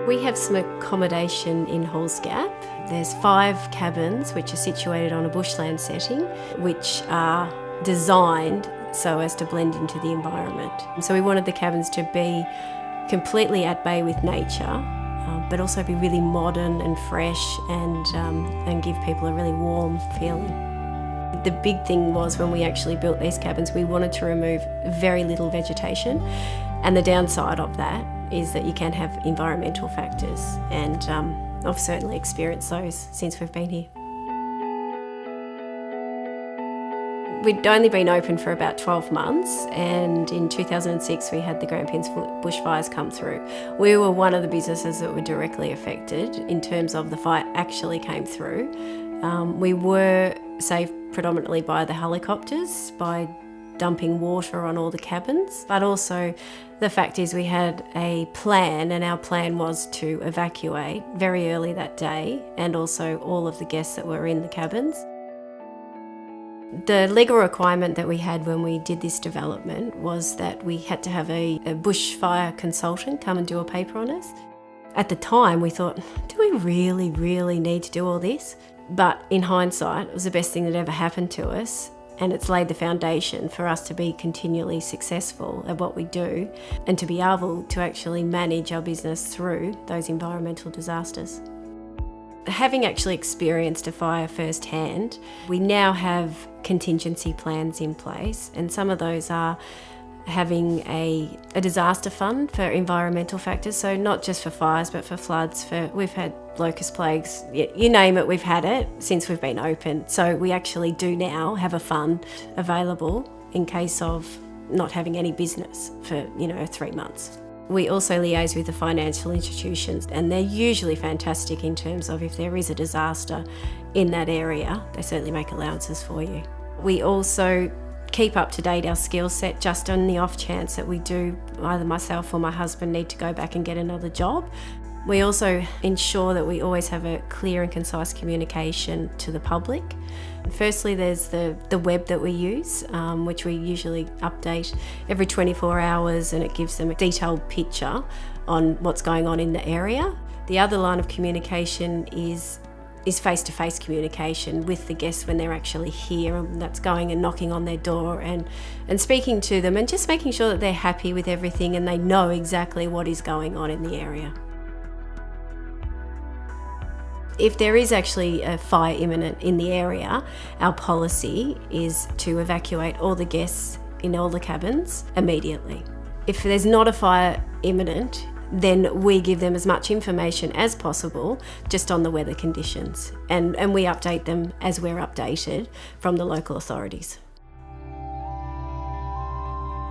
We have some accommodation in Halls Gap. There's 5 cabins which are situated on a bushland setting, which are designed so as to blend into the environment. So we wanted the cabins to be completely at bay with nature, but also be really modern and fresh and give people a really warm feeling. The big thing was when we actually built these cabins, we wanted to remove very little vegetation, and the downside of that is that you can have environmental factors, and I've certainly experienced those since we've been here. We'd only been open for about 12 months, and in 2006 we had the Grampians bushfires come through. We were one of the businesses that were directly affected in terms of the fire actually came through. We were saved predominantly by the helicopters, by dumping water on all the cabins, but also the fact is we had a plan, and our plan was to evacuate very early that day, and also all of the guests that were in the cabins. The legal requirement that we had when we did this development was that we had to have a bushfire consultant come and do a paper on us. At the time we thought, do we really need to do all this? But in hindsight, it was the best thing that ever happened to us, and it's laid the foundation for us to be continually successful at what we do and to be able to actually manage our business through those environmental disasters. Having actually experienced a fire firsthand, we now have contingency plans in place, and some of those are having a disaster fund for environmental factors, so not just for fires but for floods, we've had locust plagues, you name it, we've had it since we've been open. So we actually do now have a fund available in case of not having any business for 3 months. We also liaise with the financial institutions, and they're usually fantastic in terms of if there is a disaster in that area, they certainly make allowances for you. We also keep up to date our skill set just on the off chance that we do, either myself or my husband need to go back and get another job. We also ensure that we always have a clear and concise communication to the public. Firstly, there's the web that we use, which we usually update every 24 hours, and it gives them a detailed picture on what's going on in the area. The other line of communication is face-to-face communication with the guests when they're actually here, and that's going and knocking on their door and speaking to them and just making sure that they're happy with everything and they know exactly what is going on in the area. If there is actually a fire imminent in the area, our policy is to evacuate all the guests in all the cabins immediately. If there's not a fire imminent, then we give them as much information as possible just on the weather conditions, and we update them as we're updated from the local authorities.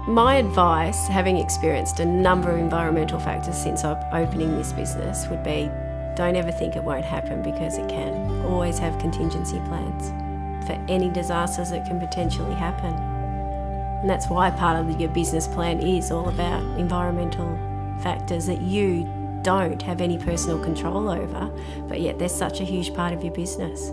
My advice, having experienced a number of environmental factors since opening this business, would be don't ever think it won't happen, because it can. Always have contingency plans for any disasters that can potentially happen. And that's why part of your business plan is all about environmental factors that you don't have any personal control over, but yet they're such a huge part of your business.